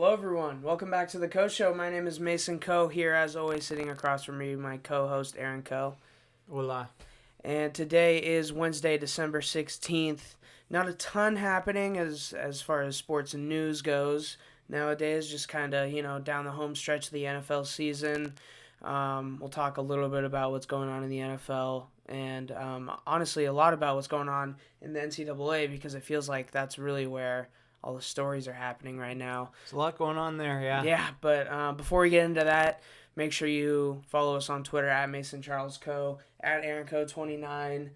Hello, everyone. Welcome back to the Coe Show. My name is Mason Coe. Here, as always, sitting across from me, my co-host Aaron Coe. Hola. And today is Wednesday, December 16th. Not a ton happening as far as sports and news goes nowadays. Just kind of down the home stretch of the NFL season. We'll talk a little bit about what's going on in the NFL and honestly a lot about what's going on in the NCAA because it feels like that's really where all the stories are happening right now. There's a lot going on there, yeah. Yeah, but before we get into that, make sure you follow us on Twitter at Mason Charles Co, at Aaron Co 29,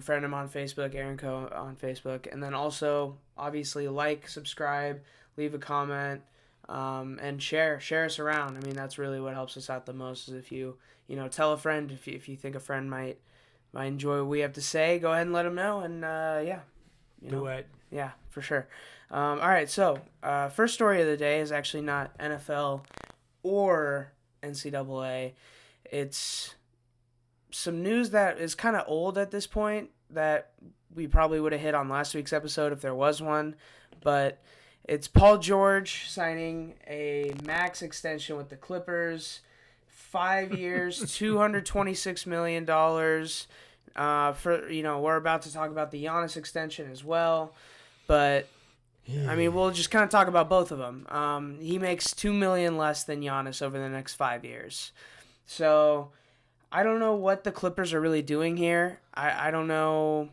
friend him on Facebook, Aaron Co on Facebook, and then also obviously like, subscribe, leave a comment, and share us around. I mean, that's really what helps us out the most. Is if you tell a friend if you think a friend might enjoy what we have to say, go ahead and let them know, and Do it. Yeah, for sure. All right, so first story of the day is actually not NFL or NCAA. It's some news that is kind of old at this point that we probably would have hit on last week's episode if there was one. But it's Paul George signing a max extension with the Clippers, 5 years, $226 million. We're about to talk about the Giannis extension as well. But I mean, we'll just kind of talk about both of them. He makes $2 million less than Giannis over the next 5 years. So I don't know what the Clippers are really doing here. I don't know.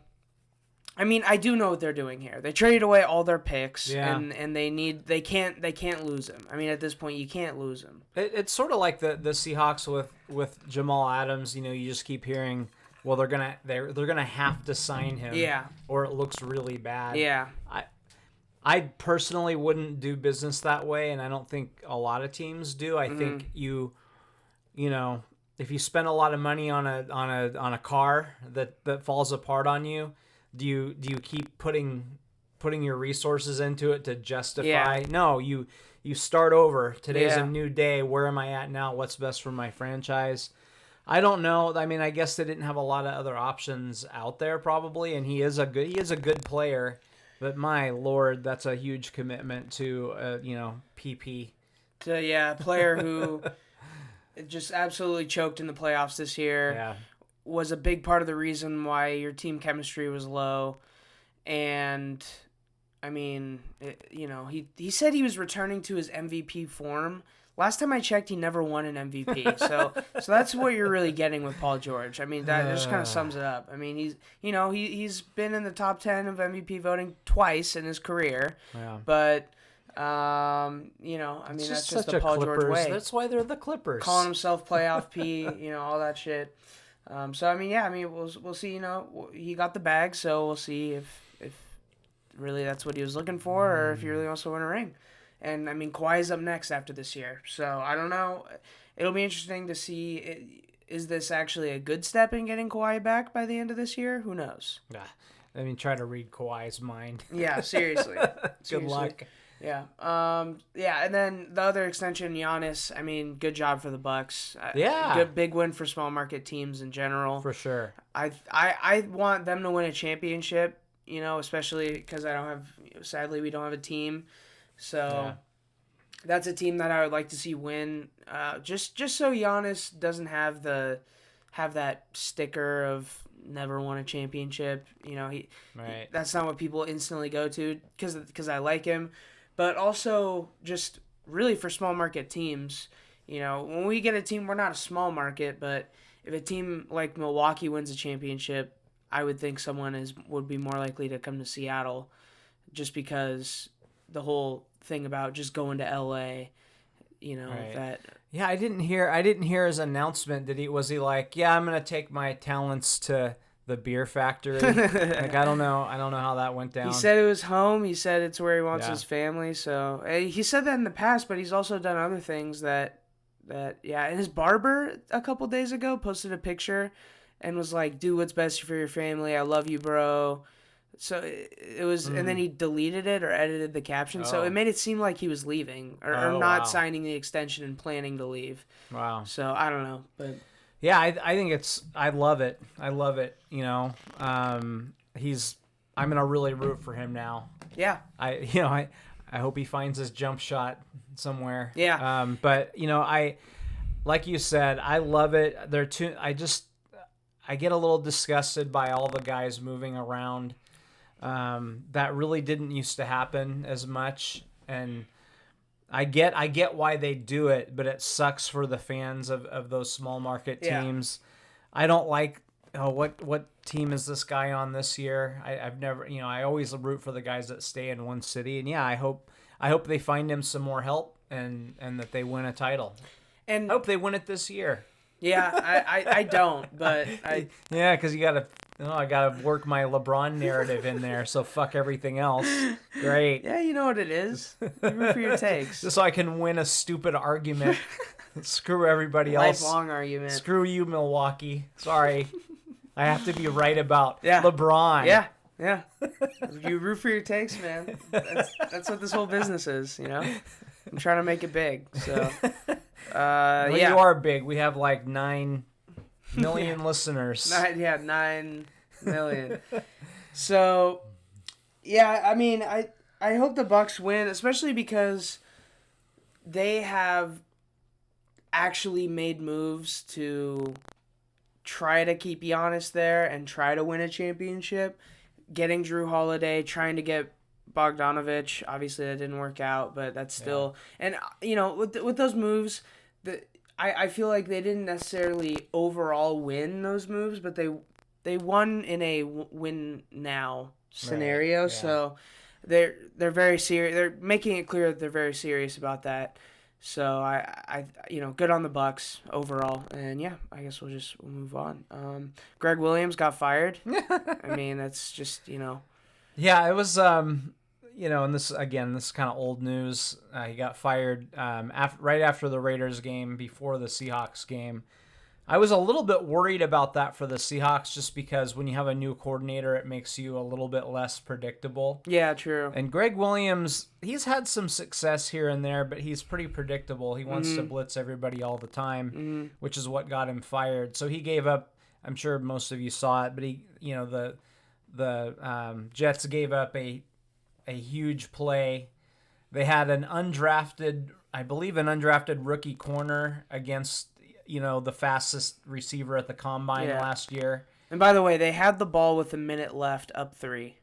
I mean, I do know what they're doing here. They traded away all their picks, and they can't lose him. I mean, at this point, you can't lose him. It's sort of like the Seahawks with Jamal Adams. You just keep hearing, well, they're gonna have to sign him, or it looks really bad. Yeah. I personally wouldn't do business that way, and I don't think a lot of teams do. I think if you spend a lot of money on a car that falls apart on you, do you keep putting your resources into it to justify? Yeah. No, you start over. Today's a new day. Where am I at now? What's best for my franchise? I don't know. I mean, I guess they didn't have a lot of other options out there probably, and he is a good player. But my Lord, that's a huge commitment to PP. A player who just absolutely choked in the playoffs this year. Yeah. Was a big part of the reason why your team chemistry was low. And I mean, he said he was returning to his MVP form. Last time I checked, he never won an MVP. So that's what you're really getting with Paul George. I mean, that just kind of sums it up. I mean, he's been in the top 10 of MVP voting twice in his career. Yeah. But I mean, that's just the Paul George way. That's why they're the Clippers. Calling himself playoff P, all that shit. So I mean, we'll see. He got the bag, so we'll see if really that's what he was looking for, or if he really wants to win a ring. And, I mean, Kawhi's up next after this year. So, I don't know. It'll be interesting to see, is this actually a good step in getting Kawhi back by the end of this year? Who knows? Yeah. I mean, try to read Kawhi's mind. Yeah, seriously. Good luck. Yeah. And then the other extension, Giannis, I mean, good job for the Bucks. Yeah. Good big win for small market teams in general. For sure. I want them to win a championship, especially because sadly, we don't have a team. So that's a team that I would like to see win. Just so Giannis doesn't have that sticker of never won a championship. That's not what people instantly go to because I like him. But also just really for small market teams, when we get a team, we're not a small market, but if a team like Milwaukee wins a championship, I would think someone would be more likely to come to Seattle just because the whole thing about just going to LA, that. Yeah, I didn't hear his announcement. Was he like, yeah, I'm gonna take my talents to the beer factory? Like, I don't know how that went down. He said it was home. He said it's where he wants his family. So he said that in the past, but he's also done other things that. And his barber a couple days ago posted a picture and was like, do what's best for your family. I love you, bro. So it was, and then he deleted it or edited the caption. So it made it seem like he was leaving or not signing the extension and planning to leave. Wow. So I don't know, but yeah, I think I love it. I'm gonna really root for him now. Yeah. I hope he finds his jump shot somewhere. Yeah. But like you said, I love it. I get a little disgusted by all the guys moving around. That really didn't used to happen as much, and I get why they do it, but it sucks for the fans of those small market teams. I don't like, what team is this guy on this year? I've never, I always root for the guys that stay in one city, and I hope they find him some more help and that they win a title. And I hope they win it this year. Yeah, I don't, but yeah, because I gotta work my LeBron narrative in there, so fuck everything else. Great. Yeah, you know what it is. You root for your takes. Just so I can win a stupid argument. Screw everybody else. Lifelong argument. Screw you, Milwaukee. Sorry. I have to be right about LeBron. Yeah. You root for your takes, man. That's what this whole business is, I'm trying to make it big, so... well, you are big. We have like 9 million listeners. 9 million. So, I mean, I hope the Bucks win, especially because they have actually made moves to try to keep Giannis there and try to win a championship. Getting Drew Holiday, trying to get Bogdanovich. Obviously, that didn't work out, but that's still... And, with those moves... I feel like they didn't necessarily overall win those moves, but they won in a win now scenario. Right. Yeah. So they're very serious. They're making it clear that they're very serious about that. So I good on the Bucks overall. And I guess we'll move on. Greg Williams got fired. I mean, that's just Yeah, it was and this is kind of old news. He got fired right after the Raiders game, before the Seahawks game. I was a little bit worried about that for the Seahawks, just because when you have a new coordinator, it makes you a little bit less predictable. Yeah, true. And Greg Williams, he's had some success here and there, but he's pretty predictable. He wants to blitz everybody all the time, which is what got him fired. So he gave up. I'm sure most of you saw it, but the Jets gave up a huge play. They had an undrafted rookie corner against, the fastest receiver at the combine last year. And by the way, they had the ball with a minute left, up 3.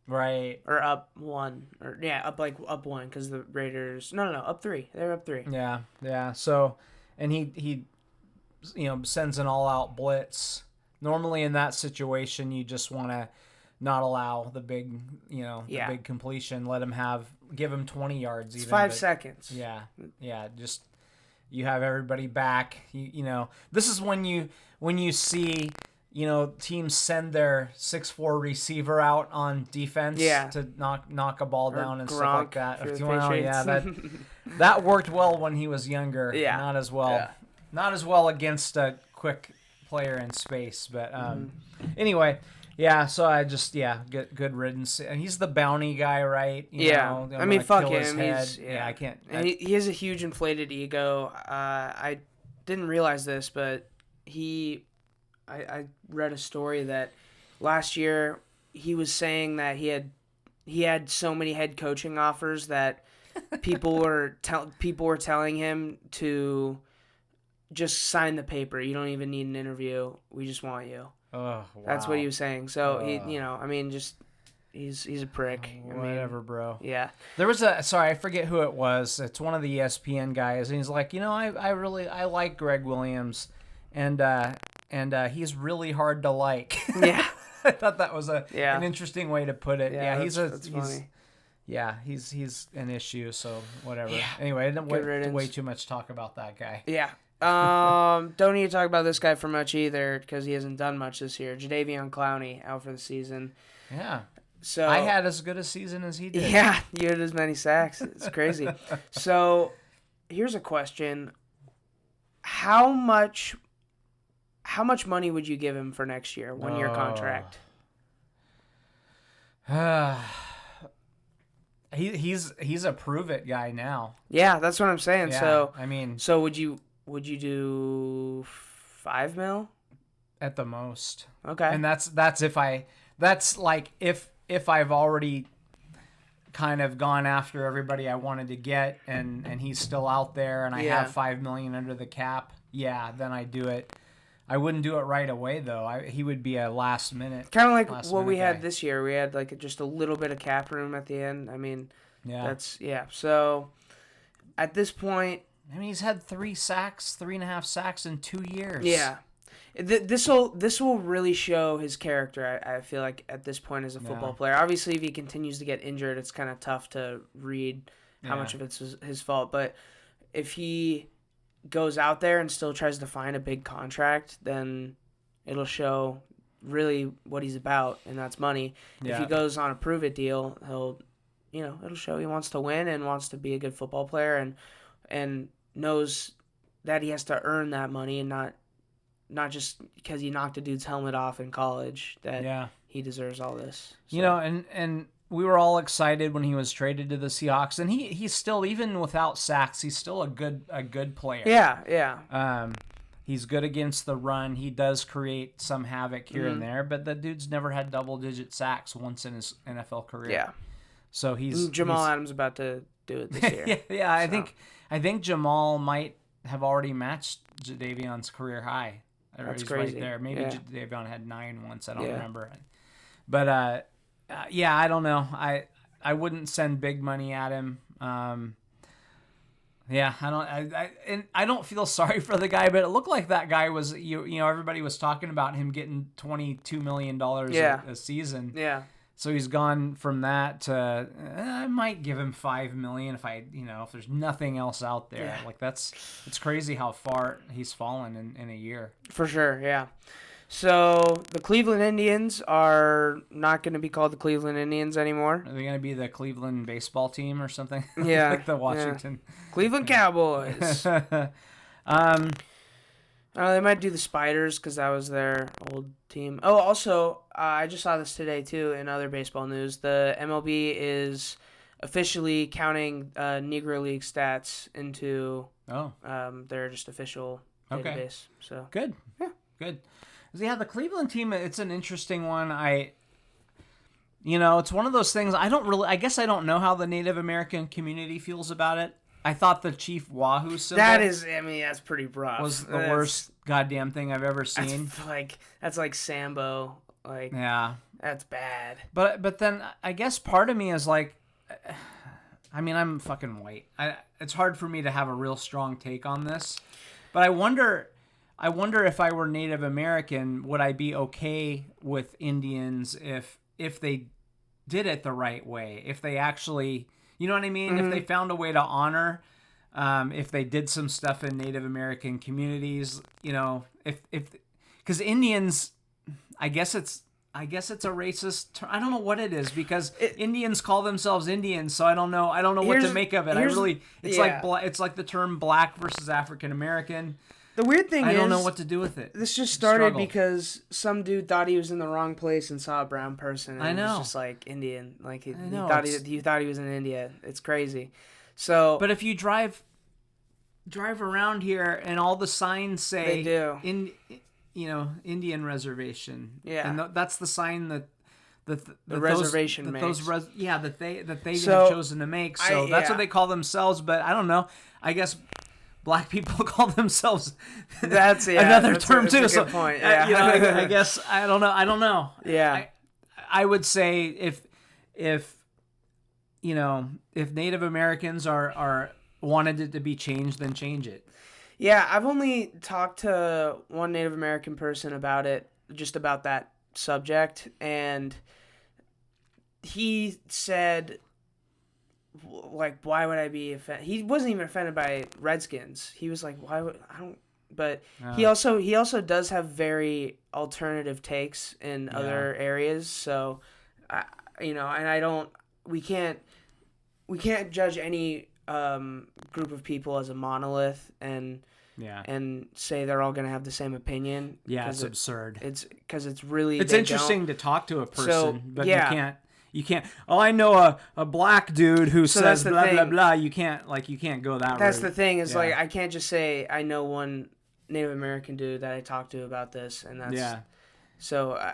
Right. Or up 1. Up 1, because the Raiders... No, up 3. They were up 3. Yeah. So, and he sends an all-out blitz. Normally in that situation, you just want to not allow the big, big completion. Let him give him 20 yards. It's 5 seconds. Yeah. Just, you have everybody back. This is when you see, teams send their 6'4" receiver out on defense to knock a ball down and stuff like that. That worked well when he was younger. Yeah. Not as well. Yeah. Not as well against a quick player in space. But anyway. Yeah, so I just, good riddance. And he's the bounty guy, right? I mean, fuck him. I can't. And he has a huge inflated ego. I didn't realize this, but I read a story that last year he was saying that he had so many head coaching offers that people were telling him to just sign the paper. You don't even need an interview. We just want you. Oh, wow. That's what he was saying. So he's a prick. Whatever, bro. Yeah. There was I forget who it was. It's one of the ESPN guys, and he's like, I like Greg Williams, and he's really hard to like. Yeah. I thought that was an interesting way to put it. Yeah, he's funny. Yeah, he's an issue. So whatever. Yeah. Anyway, I didn't way too much talk about that guy. Yeah. Don't need to talk about this guy for much either, because he hasn't done much this year. Jadeveon Clowney out for the season. Yeah. So I had as good a season as he did. Yeah, you had as many sacks. It's crazy. So here's a question: How much money would you give him for next year, 1-year contract? He's a prove it guy now. Yeah, that's what I'm saying. Yeah, so I mean, would you do $5 million at the most? Okay, and that's if I've already kind of gone after everybody I wanted to get, and he's still out there, and I have $5 million under the cap, then I do it. I wouldn't do it right away though. He would be a last minute. Kind of like what we had this year. We had like just a little bit of cap room at the end. I mean, So at this point, I mean, he's had 3.5 sacks in 2 years. Yeah. This will really show his character, I feel like, at this point as a football player. Obviously, if he continues to get injured, it's kind of tough to read how much of it's his fault. But if he goes out there and still tries to find a big contract, then it'll show really what he's about, and that's money. Yeah. If he goes on a prove-it deal, it'll show he wants to win and wants to be a good football player and knows that he has to earn that money and not just because he knocked a dude's helmet off in college that he deserves all this. So. And we were all excited when he was traded to the Seahawks, and he's still, even without sacks, he's still a good player. Yeah. He's good against the run. He does create some havoc here and there, but the dude's never had double-digit sacks once in his NFL career. Yeah. So Jamal Adams about to do it this year. I think Jamal might have already matched Jadavion's career high. That's he's crazy. Right there. Maybe Jadavion had 9 once. I don't remember. But I don't know. I wouldn't send big money at him. I don't feel sorry for the guy, but it looked like that guy was everybody was talking about him getting $22 million a season. Yeah. So he's gone from that to I might give him $5 million if there's nothing else out there. Yeah. Like it's crazy how far he's fallen in a year. For sure, yeah. So the Cleveland Indians are not going to be called the Cleveland Indians anymore. Are they going to be the Cleveland baseball team or something? Yeah. Like the Washington. Cleveland Cowboys. They might do the Spiders because that was their old team. Oh, also, I just saw this today, too, in other baseball news. The MLB is officially counting Negro League stats into their just official database. So good. Yeah. Good. Yeah, the Cleveland team, it's an interesting one. It's one of those things, I guess I don't know how the Native American community feels about it. I thought the Chief Wahoo symbol that's pretty rough. Was the worst goddamn thing I've ever seen. That's like Sambo. Like, yeah. That's bad. But then I guess part of me is like, I'm fucking white. It's hard for me to have a real strong take on this. But I wonder if I were Native American, would I be okay with Indians if they did it the right way? If they actually, you know what I mean? Mm-hmm. If they found a way to honor, if they did some stuff in Native American communities, because Indians, I guess it's a racist term. I don't know what it is because Indians call themselves Indians, so I don't know what to make of it. It's like the term black versus African American. The weird thing is, I don't know what to do with it. This just started because some dude thought he was in the wrong place and saw a brown person. And I know. He was just like Indian. Like he thought he was in India. It's crazy. So, but if you drive around here and all the signs say they do. Indian reservation. Yeah, and that's the sign that the reservation makes. That they have chosen to make. So that's what they call themselves. But I don't know. I guess Black people call themselves another term too. So point. Yeah. I guess I don't know. Yeah, I would say if Native Americans are wanted it to be changed, then change it. Yeah, I've only talked to one Native American person about it, just about that subject, and he said, like, why would I be offended? He wasn't even offended by Redskins. He was like, why would I don't? But he also does have very alternative takes in other areas. So, we can't judge any group of people as a monolith and say they're all going to have the same opinion. Yeah, it's absurd. It's because it's really interesting to talk to a person, but you can't. Oh, I know a black dude who says blah blah blah. You can't go that. That's the thing. Is like I can't just say I know one Native American dude that I talked to about this, and that's so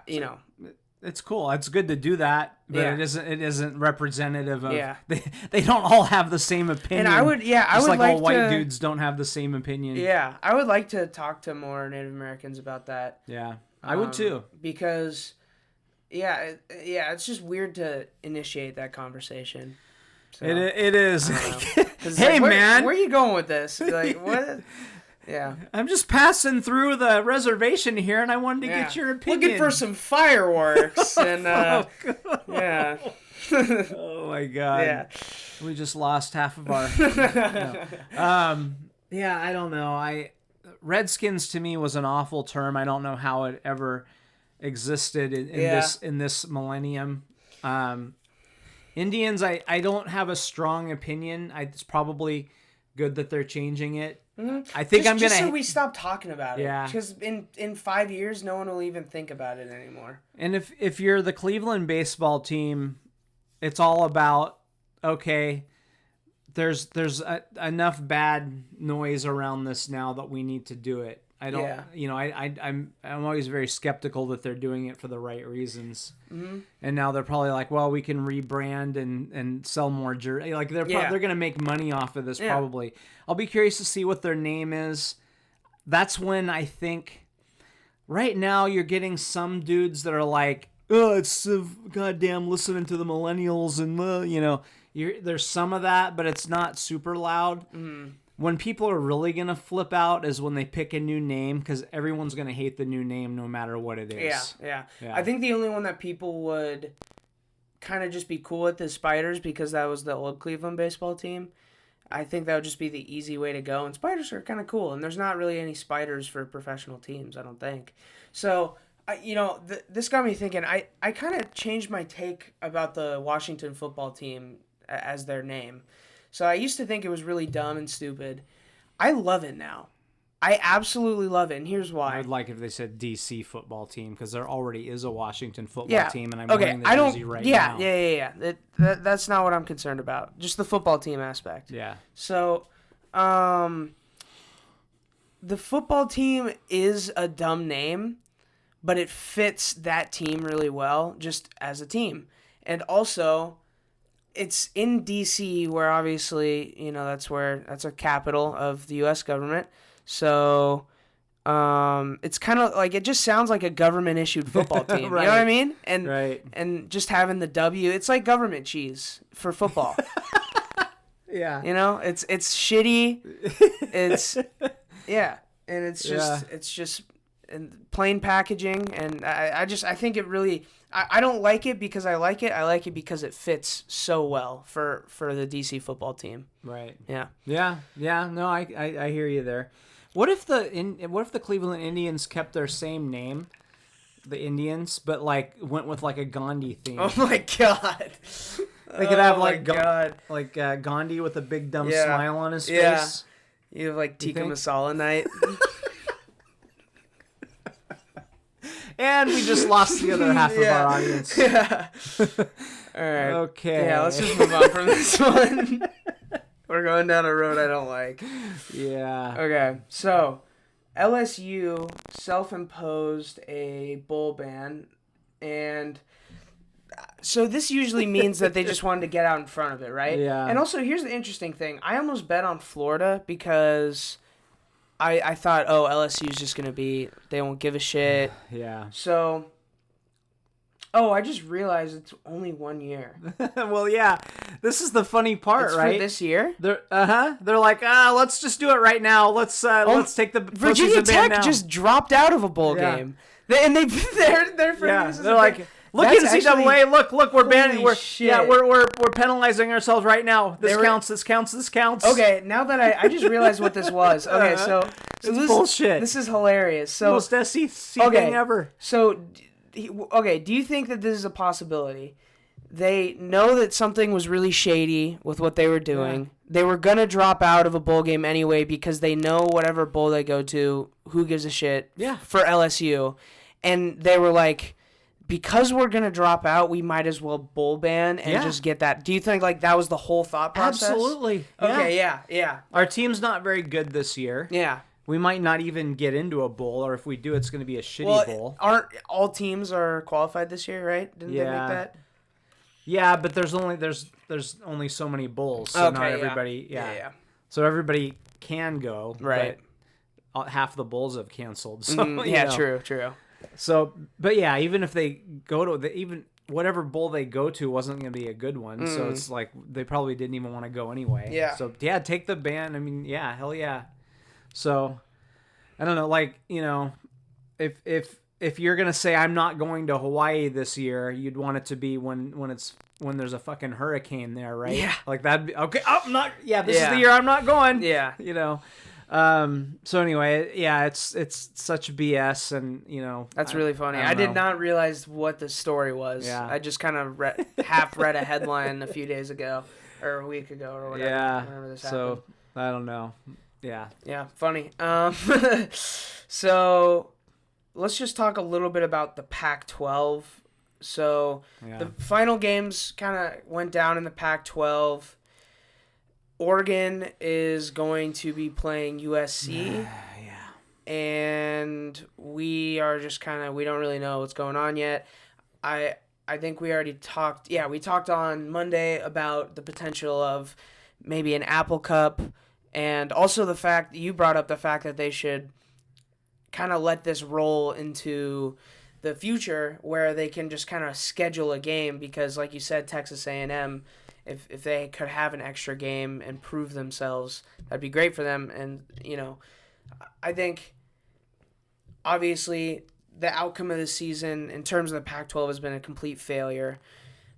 it's cool. It's good to do that, but Yeah. it isn't representative of. Yeah. They don't all have the same opinion. And I would like like all white dudes don't have the same opinion. Yeah, I would like to talk to more Native Americans about that. Yeah, I would too. Because, it's just weird to initiate that conversation. So, it is. Hey, man, where are you going with this? Like, what? Yeah. I'm just passing through the reservation here, and I wanted to get your opinion. Looking for some fireworks, and yeah. Oh my God. Yeah. We just lost half of our. Yeah, I don't know. Redskins to me was an awful term. I don't know how it ever existed in this millennium. Indians, I don't have a strong opinion. It's probably good that they're changing it. Mm-hmm. I think just so we stop talking about it. Yeah. Because in 5 years, no one will even think about it anymore. And if you're the Cleveland baseball team, it's all about, okay, there's enough bad noise around this now that we need to do it. I don't, I'm always very skeptical that they're doing it for the right reasons. Mm-hmm. And now they're probably like, well, we can rebrand and sell more jerseys. Like they're going to make money off of this probably. I'll be curious to see what their name is. That's when I think right now you're getting some dudes that are like, oh, it's goddamn listening to the millennials and there's some of that, but it's not super loud. Mm. When people are really going to flip out is when they pick a new name, because everyone's going to hate the new name no matter what it is. Yeah. I think the only one that people would kind of just be cool with is Spiders, because that was the old Cleveland baseball team. I think that would just be the easy way to go. And Spiders are kind of cool, and there's not really any Spiders for professional teams, I don't think. So, this got me thinking. I kind of changed my take about the Washington football team as their name. So I used to think it was really dumb and stupid. I love it now. I absolutely love it, and here's why. I'd like if they said DC football team, because there already is a Washington football team, and I'm wearing the jersey right now. Yeah. That's not what I'm concerned about. Just the football team aspect. Yeah. So, the football team is a dumb name, but it fits that team really well, just as a team. And also, it's in DC, where obviously, that's a capital of the U.S. government. So, it's kind of like, it just sounds like a government-issued football team. Right. You know what I mean? And right. And just having the W, it's like government cheese for football. Yeah. It's shitty. It's and it's just and plain packaging, and I think it really. I don't like it because I like it. I like it because it fits so well for the DC football team. Right. Yeah. Yeah. Yeah. No, I hear you there. What if the Cleveland Indians kept their same name, the Indians, but went with a Gandhi theme? Oh my God. They could have Gandhi with a big dumb smile on his face. You have tikka masala night. And we just lost the other half of our audience. Yeah. All right. Okay. Yeah, let's just move on from this one. We're going down a road I don't like. Yeah. Okay, so LSU self-imposed a bowl ban, and so this usually means that they just wanted to get out in front of it, right? Yeah. And also, here's the interesting thing. I almost bet on Florida because I thought, LSU's just going to be, they won't give a shit. Yeah. So, I just realized it's only 1 year. Well, yeah. This is the funny part, it's right? For this year? They're like, let's just do it right now. Let's take the Virginia Tech now. Just dropped out of a bowl game. They're They're like, look, NCAA, look, we're banning, we're penalizing ourselves right now. This counts. Okay, now that I just realized what this was. Okay, so this bullshit. This is hilarious. So most SEC thing ever. So, do you think that this is a possibility? They know that something was really shady with what they were doing. Yeah. They were gonna drop out of a bowl game anyway because they know whatever bowl they go to, who gives a shit? Yeah. For LSU, and they were like, because we're going to drop out, we might as well bowl ban and just get that. Do you think that was the whole thought process? Absolutely. Okay, yeah. Our team's not very good this year. Yeah. we might not even get into a bowl, or if we do, it's going to be a shitty bowl. Aren't all teams are qualified this year, right? Didn't they make that? Yeah, but there's only so many bowls, so not everybody. Yeah. So everybody can go, right? But half the bowls have canceled. So true. So, but yeah, even if they go to even whatever bowl they go to wasn't going to be a good one, so it's like they probably didn't even want to go anyway. Yeah. So yeah, take the ban. I mean, yeah, hell yeah. So I don't know, like, you know, if you're gonna say I'm not going to Hawaii this year, you'd want it to be when there's a fucking hurricane there, right? Yeah. Like that'd be okay. Oh, I'm not. Yeah, this is the year I'm not going. Yeah. You know. So anyway, yeah, it's such BS, and you know that's really funny. I did not realize what the story was. Yeah. I just kind of half read a headline a few days ago or a week ago or whatever. Yeah. Whenever this so happened. I don't know. Yeah. Yeah. Funny. So let's just talk a little bit about the Pac-12. So the final games kind of went down in the Pac-12. Oregon is going to be playing USC. And we are just we don't really know what's going on yet. I think we already talked. Yeah, we talked on Monday about the potential of maybe an Apple Cup, and also the fact that you brought up the fact that they should kind of let this roll into the future where they can just kind of schedule a game, because like you said, Texas A&M, if they could have an extra game and prove themselves, that'd be great for them. And, you know, I think obviously the outcome of the season in terms of the Pac-12 has been a complete failure,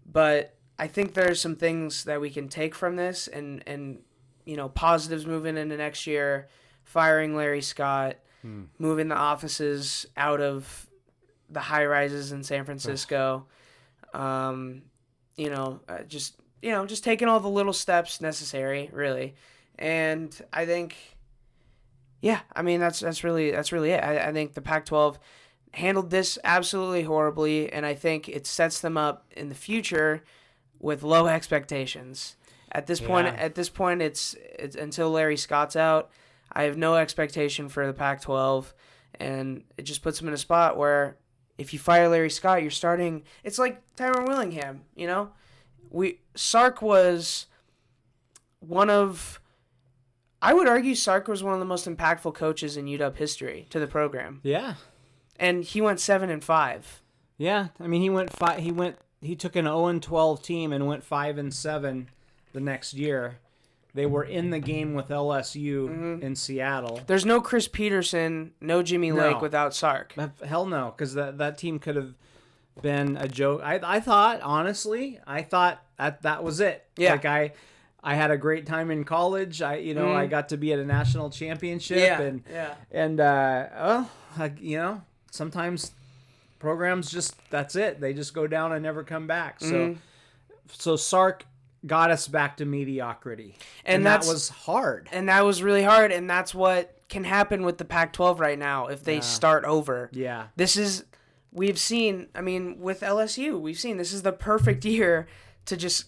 but I think there's some things that we can take from this and you know, positives moving into next year, firing Larry Scott, moving the offices out of the high rises in San Francisco, just taking all the little steps necessary, really. And I think, that's really it. I think the Pac-12 handled this absolutely horribly, and I think it sets them up in the future with low expectations. At this point, it's until Larry Scott's out, I have no expectation for the Pac-12, and it just puts them in a spot where if you fire Larry Scott, you're starting. It's like Tyrone Willingham, you know. Sark was one of. I would argue Sark was one of the most impactful coaches in UW history to the program. Yeah, and he went 7-5. Yeah, I mean he took an 0-12 team and went 5-7 the next year. They were in the game with LSU in Seattle. There's no Chris Peterson, no Jimmy Lake without Sark. Hell no, because that team could have been a joke. I thought, honestly, that was it. Yeah. Like I had a great time in college. I got to be at a national championship. Sometimes programs just, that's it. They just go down and never come back. So Sark got us back to mediocrity. And that was hard. And that was really hard. And that's what can happen with the Pac-12 right now if they start over. Yeah. We've seen, with LSU, we've seen this is the perfect year to just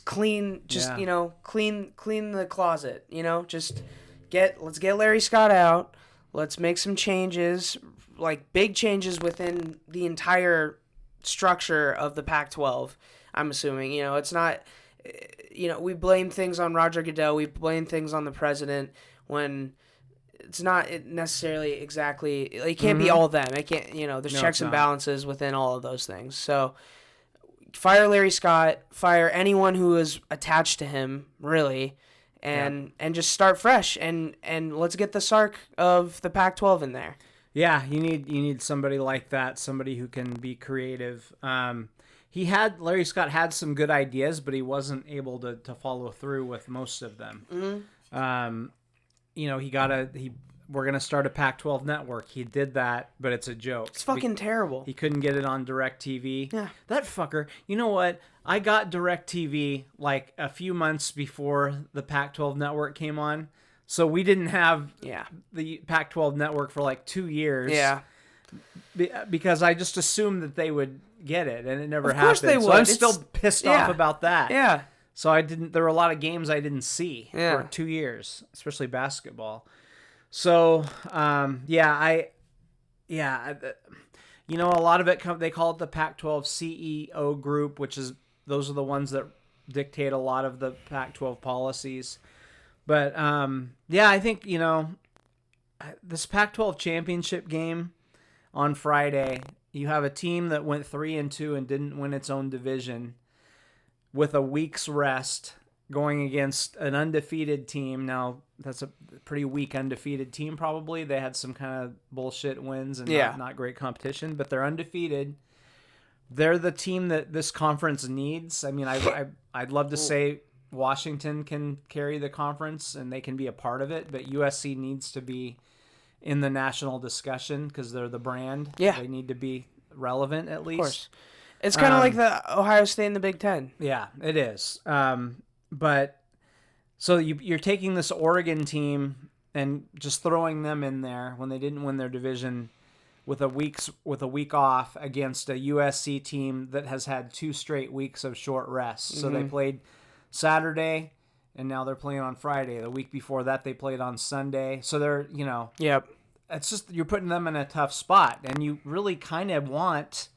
clean the closet, let's get Larry Scott out. Let's make some changes, like big changes within the entire structure of the Pac-12. I'm assuming, it's not, we blame things on Roger Goodell. We blame things on the president when it's not necessarily exactly, it can't be all of them. It can't, there's checks and balances within all of those things. So fire Larry Scott, fire anyone who is attached to him, really, and just start fresh and let's get the Sark of the Pac-12 in there. Yeah, you need somebody like that, somebody who can be creative. Larry Scott had some good ideas, but he wasn't able to follow through with most of them. We're going to start a Pac-12 network. He did that, but it's a joke. It's fucking terrible. He couldn't get it on DirecTV. Yeah. That fucker. You know what? I got DirecTV like a few months before the Pac-12 network came on. So we didn't have the Pac-12 network for like 2 years. Yeah. Because I just assumed that they would get it, and it never happened. Of course they would. So I'm still pissed off about that. Yeah. So there were a lot of games I didn't see for 2 years, especially basketball. So, a lot of it they call it the Pac-12 CEO group, those are the ones that dictate a lot of the Pac-12 policies. But I think this Pac-12 championship game on Friday, you have a team that went 3-2 and didn't win its own division with a week's rest going against an undefeated team. Now, that's a pretty weak undefeated team probably. They had some kind of bullshit wins and not great competition, but they're undefeated. They're the team that this conference needs. I mean, I'd love to say Washington can carry the conference and they can be a part of it, but USC needs to be in the national discussion because they're the brand. Yeah. They need to be relevant at least. Of course. It's kind of like the Ohio State in the Big Ten. Yeah, it is. But so you're taking this Oregon team and just throwing them in there when they didn't win their division with a week off against a USC team that has had 2 straight weeks of short rest. So they played Saturday and now they're playing on Friday. The week before that they played on Sunday. So they're, Yep. It's just you're putting them in a tough spot, and you really kind of want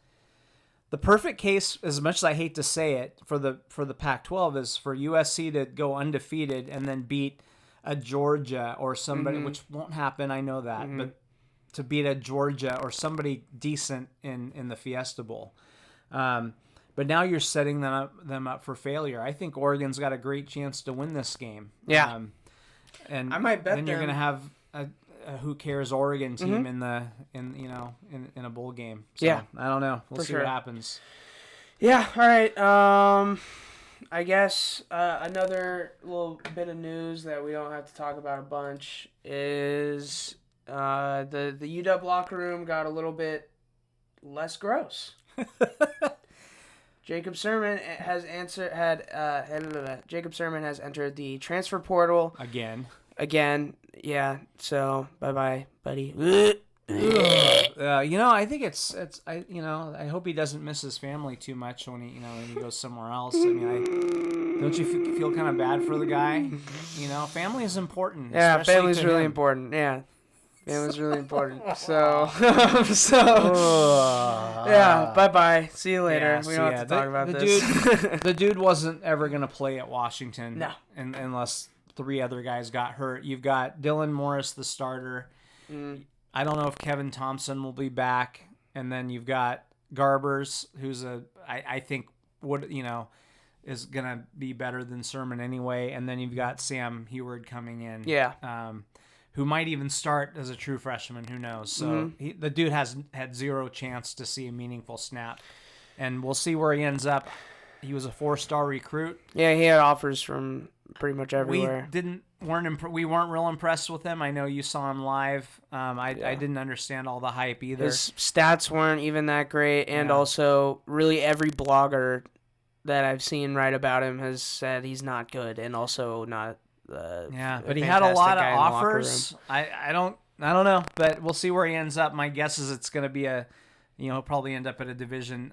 the perfect case, as much as I hate to say it, for the Pac-12 is for USC to go undefeated and then beat a Georgia or somebody, which won't happen, I know that, but to beat a Georgia or somebody decent in the Fiesta Bowl. But now you're setting them up for failure. I think Oregon's got a great chance to win this game. Yeah, and I might bet then you're going to have a who cares Oregon team in a bowl game. So, yeah, I don't know. We'll see what happens. Yeah. All right. I guess another little bit of news that we don't have to talk about a bunch is the UW locker room got a little bit less gross. Jacob Sirmon has entered the transfer portal again. Yeah, so bye-bye, buddy. I think I hope he doesn't miss his family too much when he goes somewhere else. I mean, don't you feel kind of bad for the guy? Family is important. Yeah, family's really important. Yeah. Family's really important. Yeah, bye-bye. See you later. We don't have to talk about this. The dude wasn't ever going to play at Washington. No. Unless 3 other guys got hurt. You've got Dylan Morris, the starter. I don't know if Kevin Thompson will be back. And then you've got Garbers, who's I think is going to be better than Sermon anyway. And then you've got Sam Heward coming in. Yeah. Who might even start as a true freshman. Who knows? So the dude has had 0 chance to see a meaningful snap. And we'll see where he ends up. He was a 4-star recruit. Yeah, he had offers from pretty much everywhere. We weren't real impressed with him. I know you saw him live. I didn't understand all the hype either. His stats weren't even that great, and also really every blogger that I've seen write about him has said he's not good, and also not. But he had a lot of offers. I don't know, but we'll see where he ends up. My guess is it's going to be he'll probably end up at a division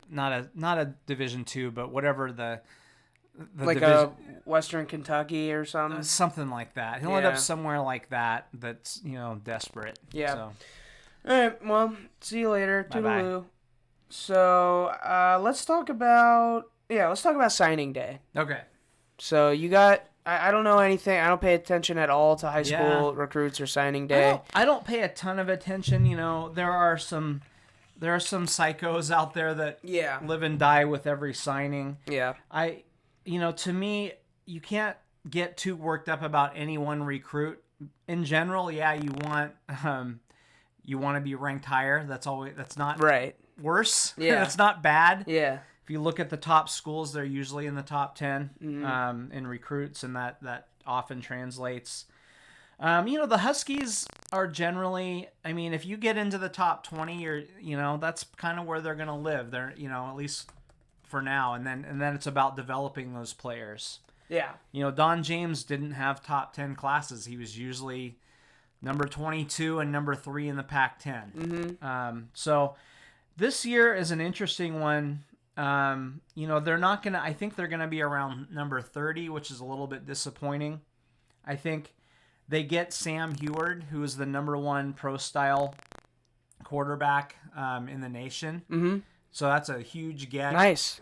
not a Division II, but whatever the like division, a Western Kentucky or something like that. He'll end up somewhere like that. That's desperate. Yeah. So. All right. Well, see you later. Bye-bye. Toodaloo. So let's talk about signing day. Okay. So you got. I don't know anything. I don't pay attention at all to high school recruits or signing day. I don't pay a ton of attention. There are some psychos out there that live and die with every signing. Yeah. To me, you can't get too worked up about any one recruit. In general, you want to be ranked higher. That's not right. Worse. Yeah. That's not bad. Yeah. If you look at the top schools, they're usually in the top 10 in recruits, and that often translates. The Huskies are generally, if you get into the top 20, that's kind of where they're going to live. They're, at least for now, and then it's about developing those players. Yeah. Don James didn't have top 10 classes. He was usually number 22 and number 3 in the Pac-10. So this year is an interesting one. They're not going to, I think they're going to be around number 30, which is a little bit disappointing. I think They get Sam Heward, who is the #1 pro-style quarterback in the nation. Mm-hmm. So that's a huge get. Nice.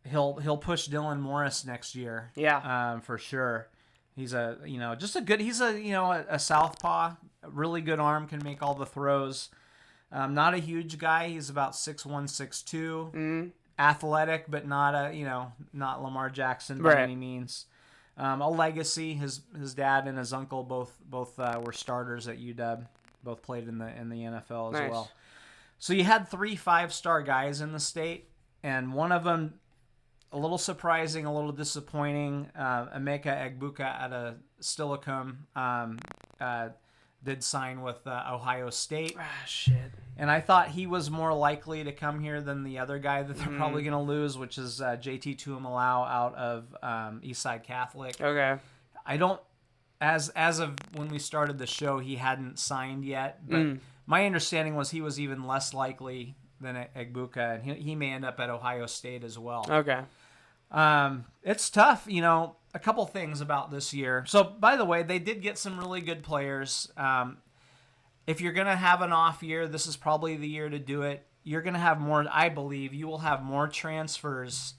He'll push Dylan Morris next year. Yeah. For sure. He's a southpaw, a really good arm, can make all the throws. Not a huge guy. He's about 6'1", 6'2". Mm-hmm. Athletic, but not not Lamar Jackson by any means. A legacy. His dad and his uncle both were starters at UW. Both played in the NFL as well. So you had 3 5-star guys in the state, and one of them, a little surprising, a little disappointing. Emeka Egbuka out of Steilacoom did sign with Ohio State. Ah, shit. And I thought he was more likely to come here than the other guy that they're probably going to lose, which is JT Tuimalau out of Eastside Catholic. Okay. I don't, as of when we started the show, he hadn't signed yet. But my understanding was he was even less likely than Egbuka, and he may end up at Ohio State as well. Okay. It's tough, a couple things about this year. So, by the way, they did get some really good players. If you're going to have an off year, this is probably the year to do it. You're going to have more, I believe, you will have more transfers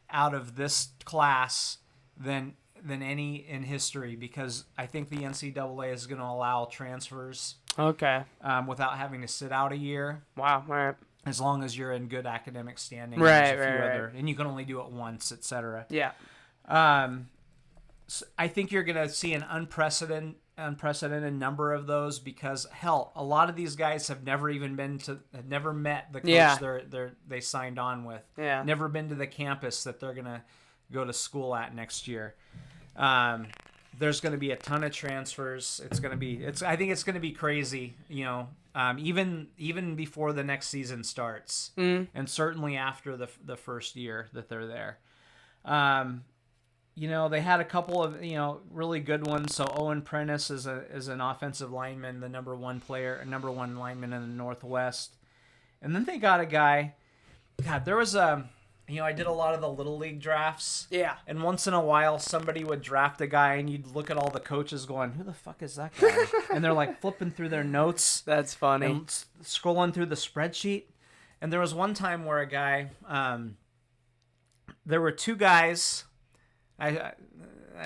out of this class than any in history, because I think the NCAA is going to allow transfers. Okay. Without having to sit out a year. Wow. All right. As long as you're in good academic standing. Right. And you can only do it once, etc. Yeah. So I think you're going to see an unprecedented number of those, because hell, a lot of these guys have never met the coach they signed on with. Yeah. Never been to the campus that they're going to go to school at next year. There's going to be a ton of transfers. I think it's going to be crazy, even before the next season starts, and certainly after the first year that they're there. They had a couple of really good ones. So Owen Prentice is an offensive lineman, the number one lineman in the Northwest, and then they got a guy. God, there was I did a lot of the Little League drafts. Yeah. And once in a while, somebody would draft a guy, and you'd look at all the coaches going, who the fuck is that guy? And they're like flipping through their notes. That's funny. And scrolling through the spreadsheet. And there was one time where a guy, there were 2 guys. I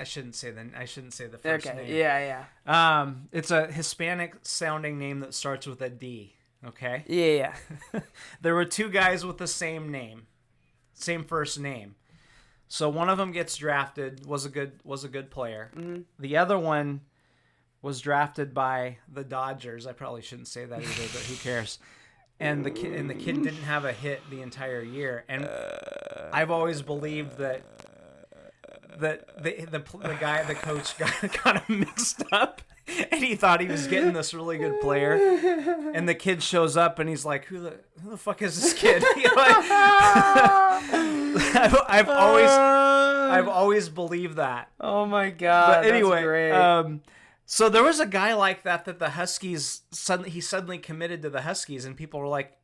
shouldn't say the first name. Yeah. It's a Hispanic sounding name that starts with a D. Okay. Yeah. There were 2 guys with the same name. Same first name. So one of them gets drafted, was a good player. Mm-hmm. The other one was drafted by the Dodgers. I probably shouldn't say that either, but who cares? And the kid didn't have a hit the entire year. And I've always believed that the coach got kind of mixed up, and he thought he was getting this really good player, and the kid shows up and he's like, who the fuck is this kid? I've always believed that. Oh my god. But anyway, that's great. So there was a guy like that the Huskies suddenly committed to the Huskies, and people were like,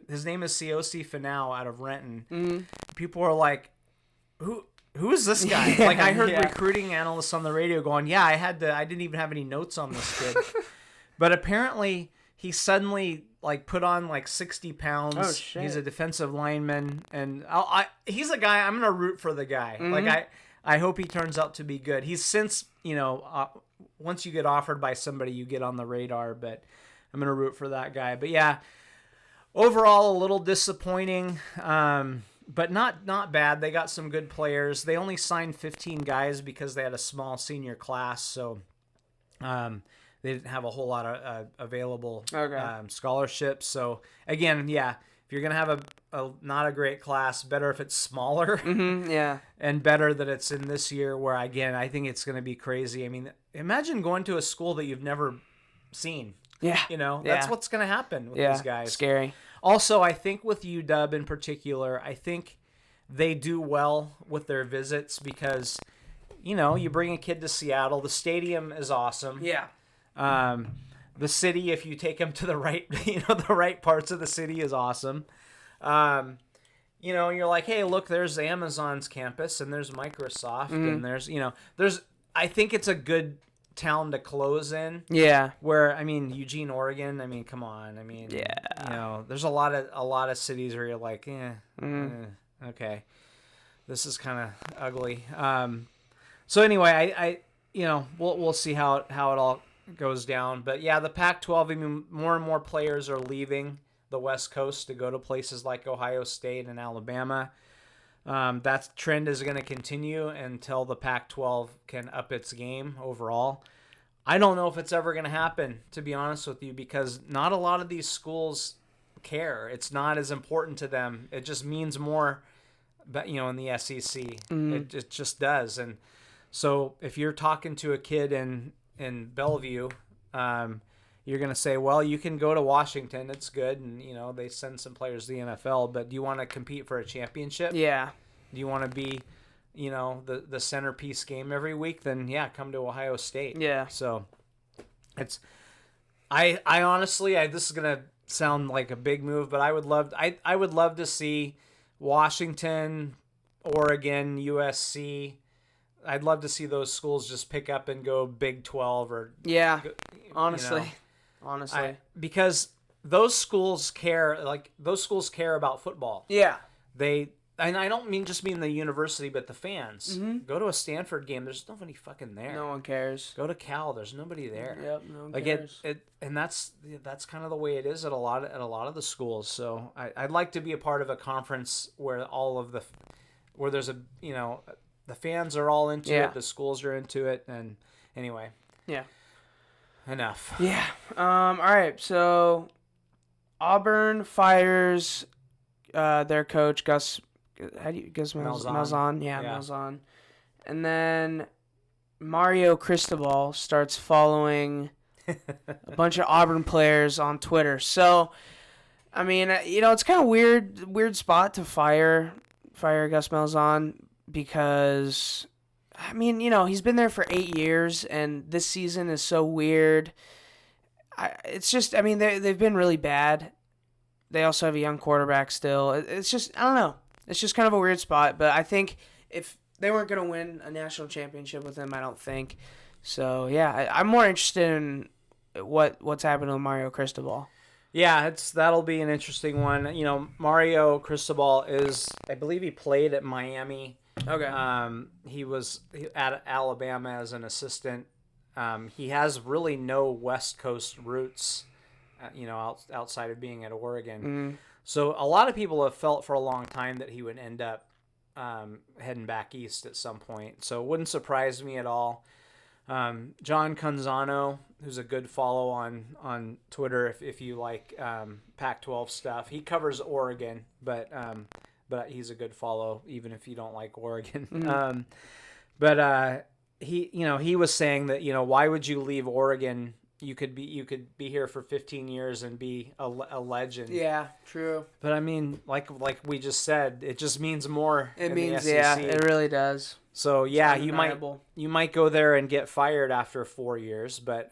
his name is Siosi Finau out of Renton. Mm-hmm. People were like, who is this guy? Yeah, I heard recruiting analysts on the radio going, I didn't even have any notes on this kid. But apparently he suddenly put on 60 pounds. Oh, shit. He's a defensive lineman, and he's a guy, I'm going to root for the guy. Mm-hmm. I hope he turns out to be good. He's since, once you get offered by somebody, you get on the radar, but I'm going to root for that guy. But yeah, overall a little disappointing. But not bad. They got some good players. They only signed 15 guys because they had a small senior class, so they didn't have a whole lot of available scholarships. So again, if you're gonna have a not a great class, better if it's smaller. Mm-hmm, yeah. And better that it's in this year, where again I think it's gonna be crazy. I mean, imagine going to a school that you've never seen. Yeah. That's what's gonna happen with these guys. Scary. Also, I think with UW in particular, I think they do well with their visits because, you bring a kid to Seattle. The stadium is awesome. Yeah. The city, if you take them to the right, the right parts of the city, is awesome. You're like, hey, look, there's Amazon's campus and there's Microsoft and there's. I think it's a good town to close in. Yeah. Where, I mean, Eugene, Oregon, I mean, come on. I mean, there's a lot of cities where you're like, okay, this is kind of ugly. So anyway, I we'll see how it all goes down. But yeah, the Pac-12, I mean, more and more players are leaving the West Coast to go to places like Ohio State and Alabama. That trend is going to continue until the Pac-12 can up its game overall. I don't know if it's ever going to happen, to be honest with you, because not a lot of these schools care. It's not as important to them. It just means more, in the SEC. It just does. And so if you're talking to a kid in Bellevue, you're going to say, well, you can go to Washington. It's good. And, they send some players to the NFL. But do you want to compete for a championship? Yeah. Do you want to be, the centerpiece game every week? Then, yeah, come to Ohio State. Yeah. So it's I honestly, this is going to sound like a big move, but I would love to see Washington, Oregon, USC. I'd love to see those schools just pick up and go Big 12 or honestly, because those schools care about football. Yeah. And I don't mean the university, but the fans. Go to a Stanford game. There's nobody fucking there. No one cares. Go to Cal. There's nobody there. Yep, no one cares. And that's kind of the way it is at a lot of the schools. So I'd like to be a part of a conference where where there's the fans are all into it, the schools are into it, and anyway. Yeah. Enough. Yeah. All right. So Auburn fires their coach Gus Malzahn. Yeah, Malzahn. And then Mario Cristobal starts following a bunch of Auburn players on Twitter. So, I mean, it's kind of weird spot to fire Gus Malzahn because, I mean, he's been there for 8 years, and this season is so weird. It's just, I mean, they've been really bad. They also have a young quarterback still. It's just, I don't know. It's just kind of a weird spot. But I think if they weren't going to win a national championship with him, I don't think. So, yeah, I'm more interested in what's happening with Mario Cristobal. Yeah, that'll be an interesting one. Mario Cristobal I believe he played at Miami. Okay. He was at Alabama as an assistant. He has really no West Coast roots. Outside of being at Oregon. Mm-hmm. So a lot of people have felt for a long time that he would end up heading back east at some point. So it wouldn't surprise me at all. John Canzano, who's a good follow on Twitter if you like Pac-12 stuff. He covers Oregon, but he's a good follow even if you don't like Oregon. Mm-hmm. He was saying that, why would you leave Oregon? You could be here for 15 years and be a legend. Yeah, true. But I mean, like we just said, it just means more. It means, yeah, it really does. So yeah, you might go there and get fired after 4 years, but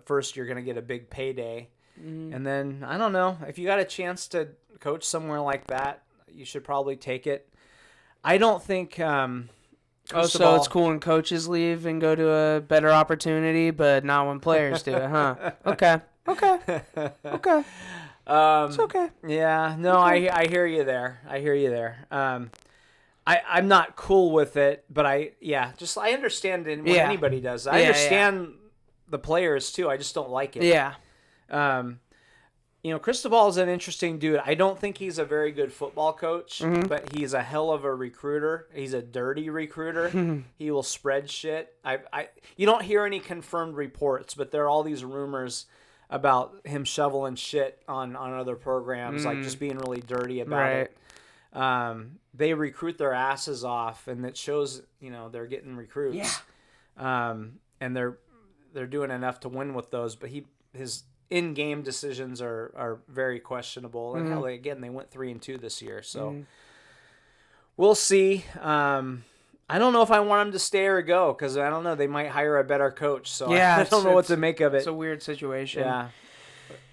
first you're gonna get a big payday, and then I don't know if you got a chance to coach somewhere like that, you should probably take it. I don't think. So it's cool when coaches leave and go to a better opportunity, but not when players do it, huh? Okay. It's okay. Yeah, no, okay. I hear you there. I'm not cool with it, but I understand it when anybody does. I understand the players too. I just don't like it. Yeah. Cristobal is an interesting dude. I don't think he's a very good football coach, but he's a hell of a recruiter. He's a dirty recruiter. He will spread shit. You don't hear any confirmed reports, but there are all these rumors about him shoveling shit on other programs, like just being really dirty about it. They recruit their asses off, and it shows, they're getting recruits. Yeah. And they're doing enough to win with those, but his in-game decisions are very questionable. And hell, again, they went 3-2 this year. So we'll see. I don't know if I want him to stay or go because I don't know. They might hire a better coach. So I don't know what to make of it. It's a weird situation. Yeah.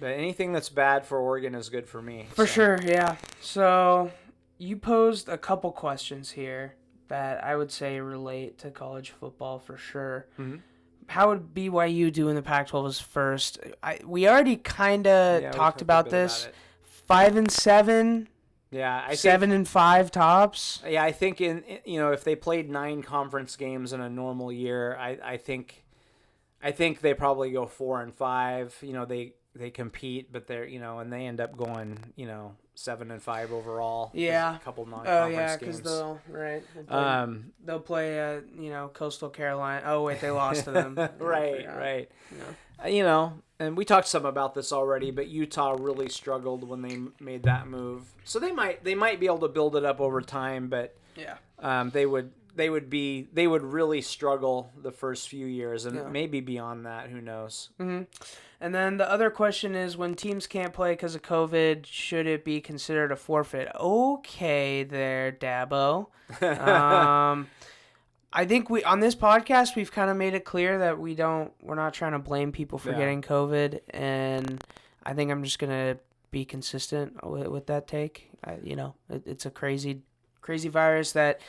But anything that's bad for Oregon is good for me. For sure, yeah. So you posed a couple questions here that I would say relate to college football for sure. BYU do in the Pac-12 is first? We already kind of talked about this. 5-7. Yeah, 7-5 tops. Yeah, I think if they played 9 conference games in a normal year, I think they probably go 4-5. They compete, but they're and they end up going 7-5 overall. Yeah, a couple non-conference games. Because they'll play Coastal Carolina. Oh wait, they lost to them. right. And we talked some about this already, but Utah really struggled when they made that move. So they might be able to build it up over time, but they would really struggle the first few years, and maybe beyond that, who knows. Mm-hmm. And then the other question is, when teams can't play because of COVID, should it be considered a forfeit? Okay there, Dabo. I think on this podcast, we've kind of made it clear that we're not trying to blame people for getting COVID, and I think I'm just going to be consistent with that take. It's a crazy virus that,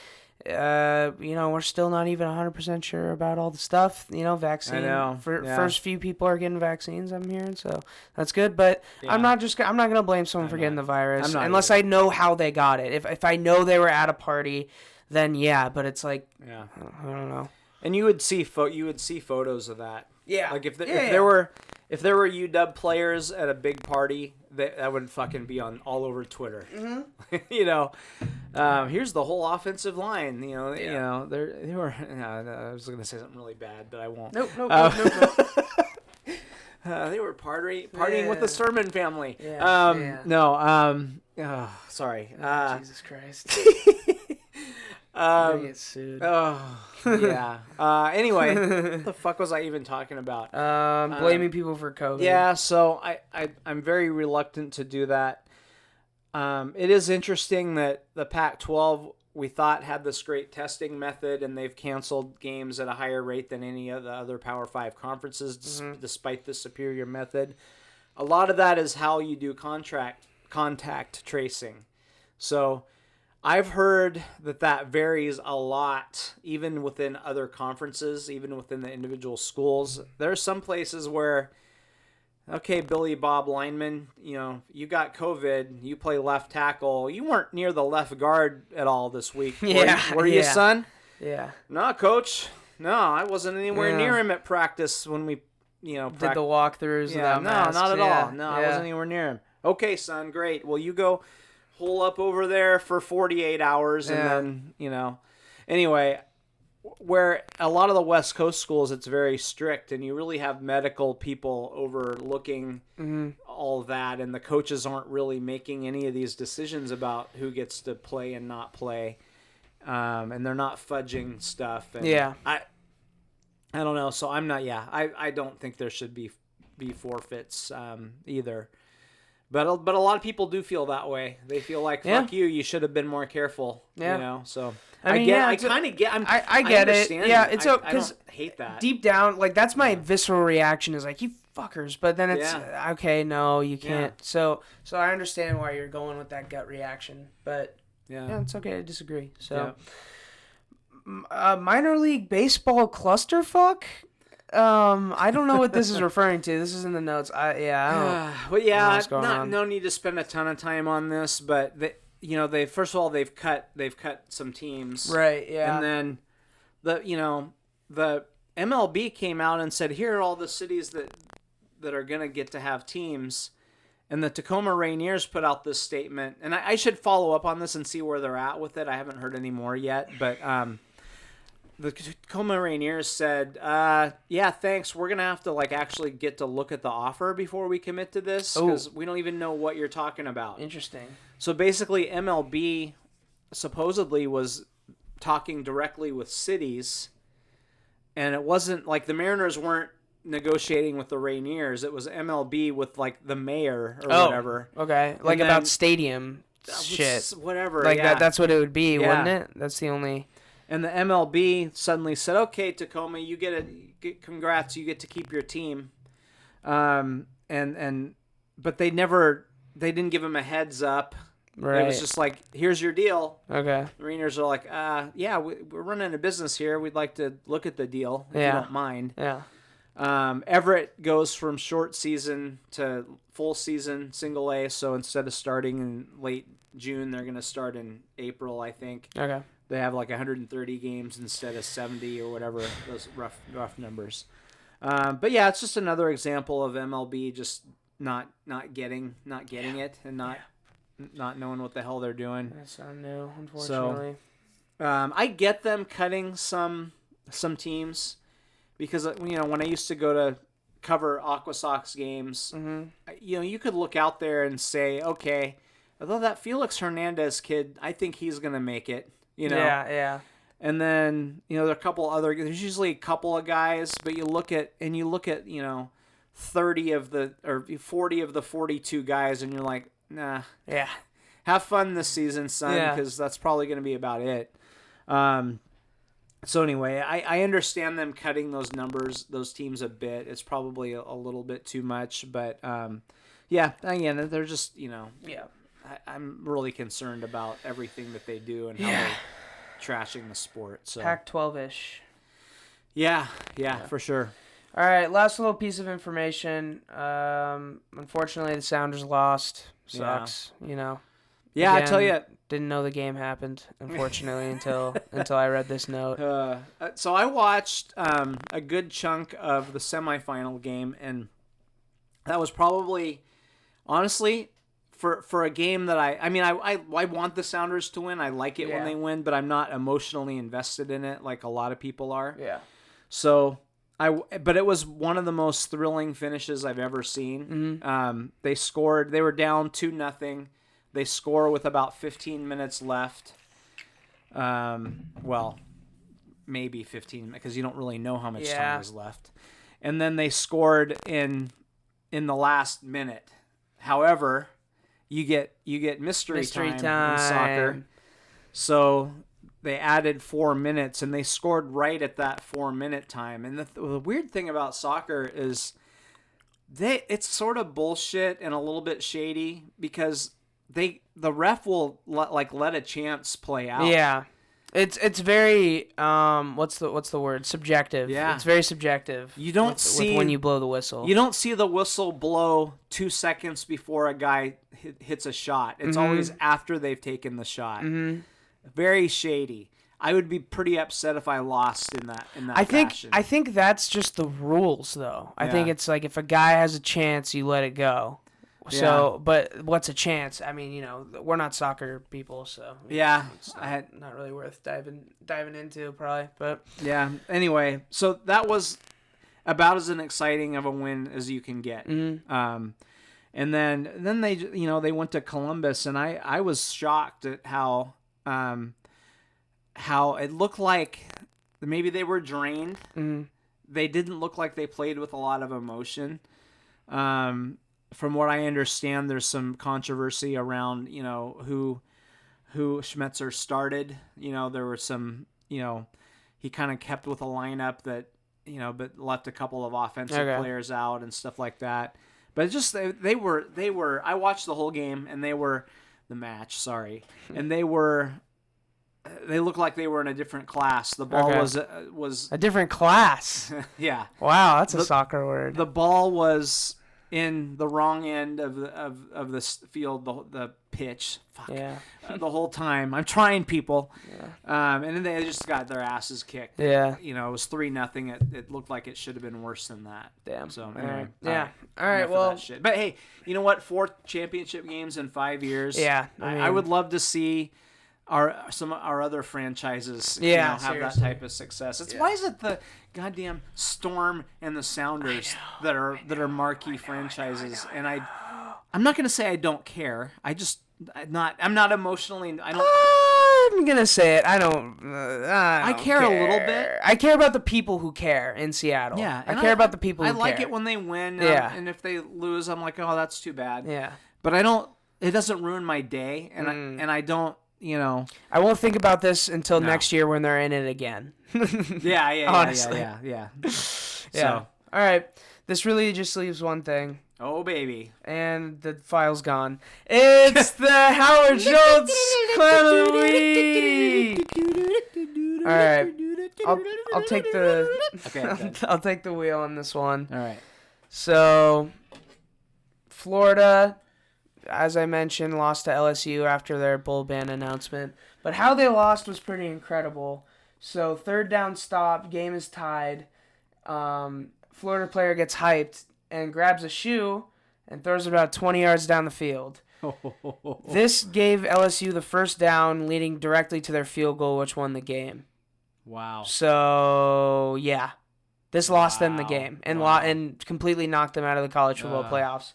we're still not even 100% sure about all the stuff, vaccine. I know. First few people are getting vaccines, I'm hearing, so that's good, but I'm not going to blame someone for getting the virus unless I know how they got it. If I know they were at a party, then but it's like, I don't know. And you would see photos of that. Yeah. Like if there were UW players at a big party, that would fucking be all over Twitter. Mm-hmm. Here's the whole offensive line. They were. I was going to say something really bad, but I won't. Nope. They were partying with the Sermon family. Sorry. Jesus Christ. Get sued. Anyway, what the fuck was I even talking about? Blaming people for COVID. Yeah, so I'm very reluctant to do that. It is interesting that the Pac-12, we thought, had this great testing method, and they've canceled games at a higher rate than any of the other Power 5 conferences, despite the superior method. A lot of that is how you do contact tracing. So I've heard that varies a lot, even within other conferences, even within the individual schools. There are some places where, okay, Billy Bob lineman, you got COVID, you play left tackle. You weren't near the left guard at all this week. Were you, son? Yeah. No, coach. No, I wasn't anywhere near him at practice when we, did the walkthroughs. Yeah, not at all. No, I wasn't anywhere near him. Okay, son, great. Well, you go hole up over there for 48 hours and then, anyway, where a lot of the West Coast schools, it's very strict, and you really have medical people overlooking all that, and the coaches aren't really making any of these decisions about who gets to play and not play, and they're not fudging stuff. And I don't know, so I'm not, I don't think there should be forfeits either. But a lot of people do feel that way. They feel like, fuck you should have been more careful. So I kind of get. I get it. Yeah, it's okay. I don't hate that. Deep down, like, that's my visceral reaction is like, you fuckers. But then it's okay. No, you can't. So I understand why you're going with that gut reaction. But it's okay to disagree. So minor league baseball clusterfuck. I don't know what this is referring to. This is in the notes. I don't know. No need to spend a ton of time on this, but they first of all they've cut some teams. Right, yeah. And then the MLB came out and said, here are all the cities that are going to get to have teams. And the Tacoma Rainiers put out this statement, and I should follow up on this and see where they're at with it. I haven't heard any more yet, but the Tacoma Rainiers said, thanks. We're going to have to actually get to look at the offer before we commit to this, because we don't even know what you're talking about. Interesting. So basically MLB supposedly was talking directly with cities, and it wasn't like the Mariners weren't negotiating with the Rainiers. It was MLB with the mayor or whatever. Okay. About stadium shit. Whatever. That's what it would be, wouldn't it? That's the only... And the MLB suddenly said, "Okay, Tacoma, you congrats, you get to keep your team." But they didn't give him a heads up. Right. It was just like, here's your deal. Okay. The Mariners are like, yeah, we're running a business here. We'd like to look at the deal if you don't mind. Yeah. Everett goes from short season to full season single A. So instead of starting in late June, they're going to start in April, I think. Okay. They have like 130 games instead of 70 or whatever, those rough numbers. But yeah, it's just another example of MLB just not getting it and not knowing what the hell they're doing. That's not new, unfortunately. So, I get them cutting some teams because when I used to go to cover Aqua Sox games, you could look out there and say, okay, although that Felix Hernandez kid, I think he's gonna make it. Yeah. And then there are a couple other. There's usually a couple of guys, but you look at 30 of the or 40 of the 42 guys, and you're like, nah. Yeah. Have fun this season, son, because that's probably going to be about it. So anyway, I understand them cutting those numbers, those teams a bit. It's probably a little bit too much, but yeah, again, they're just I'm really concerned about everything that they do and how they're trashing the sport. So Pac-12-ish. Yeah, for sure. All right, last little piece of information. Unfortunately, the Sounders lost. Sucks, Yeah, Again, I tell you. Didn't know the game happened, unfortunately, until I read this note. So I watched a good chunk of the semifinal game, and that was probably, honestly, for a game that I want the Sounders to win. I like it when they win, but I'm not emotionally invested in it like a lot of people are. Yeah. So but it was one of the most thrilling finishes I've ever seen. Mm-hmm. They scored. They were down 2-0. They score with about 15 minutes left. Well, maybe 15 because you don't really know how much time is left. And then they scored in the last minute. However, you get mystery time in soccer. So they added 4 minutes, and they scored right at that 4-minute time. And the weird thing about soccer is it's sort of bullshit and a little bit shady because the ref will let a chance play out. Yeah. It's very what's the word? Subjective. Yeah. It's very subjective. You don't see when you blow the whistle. You don't see the whistle blow 2 seconds before a guy hits a shot. It's always after they've taken the shot. Mm-hmm. Very shady. I would be pretty upset if I lost in that fashion. I think that's just the rules though. I think it's like if a guy has a chance, you let it go. So, but what's a chance? I mean, we're not soccer people, so it's not really worth diving into probably. But yeah. Anyway, so that was about as exciting of a win as you can get. Mm-hmm. And then they went to Columbus, and I was shocked at how it looked like maybe they were drained. Mm-hmm. They didn't look like they played with a lot of emotion. From what I understand, there's some controversy around, who Schmetzer started. There were some, he kind of kept with a lineup that, but left a couple of offensive players out and stuff like that. But just they were. I watched the whole game, and they were the match. Sorry, and they looked like they were in a different class. The ball was a different class. Yeah. Wow, that's a soccer word. The ball was in the wrong end of the field, the pitch. Fuck. Yeah. The whole time. I'm trying, people. Yeah. And then they just got their asses kicked. Yeah. It was 3-0. It looked like it should have been worse than that. Damn. So anyway. Yeah. All right. Well. But hey, you know what? 4 championship games in 5 years. Yeah. I would love to see some of our other franchises have that type of success. Why is it the goddamn Storm and the Sounders that are marquee franchises? And I'm not gonna say I don't care. I'm not emotionally. I'm gonna say it. I care a little bit. I care about the people who care in Seattle. Yeah, I care about the people who care. I like care. it when they win. And if they lose, I'm like, oh, that's too bad. Yeah. But I don't. It doesn't ruin my day, and I don't. I won't think about this until next year when they're in it again. Yeah. Honestly. Yeah. So, all right. This really just leaves one thing. Oh, baby. And the file's gone. It's the Howard Schultz Clown of the Week. All right, I'll take the I'll take the wheel on this one. All right. So, Florida, as I mentioned, lost to LSU after their bowl ban announcement. But how they lost was pretty incredible. So, third down stop, game is tied. Florida player gets hyped and grabs a shoe and throws it about 20 yards down the field. This gave LSU the first down, leading directly to their field goal, which won the game. Wow. So, yeah. This lost them the game and completely knocked them out of the college football playoffs.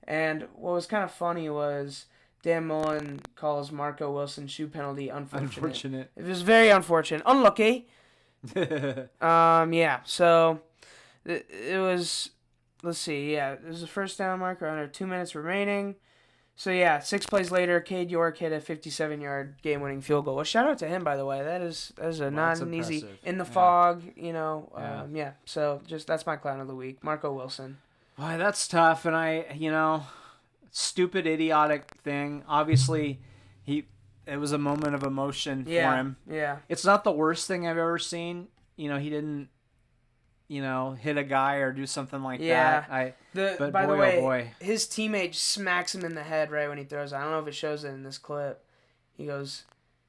And what was kind of funny was Dan Mullen calls Marco Wilson's shoe penalty unfortunate. It was very unfortunate. Unlucky. Yeah, so it was, let's see, yeah, it was a first down marker under 2 minutes remaining. So, yeah, 6 plays later, Cade York hit a 57-yard game-winning field goal. Well, shout out to him, by the way. That is not an easy, in the fog, yeah. So, that's my clown of the week, Marco Wilson. Boy, that's tough, and stupid, idiotic thing. Obviously, it was a moment of emotion for him. Yeah. It's not the worst thing I've ever seen. He didn't, hit a guy or do something like that. But by the way, his teammate smacks him in the head right when he throws it. I don't know if it shows it in this clip. He goes,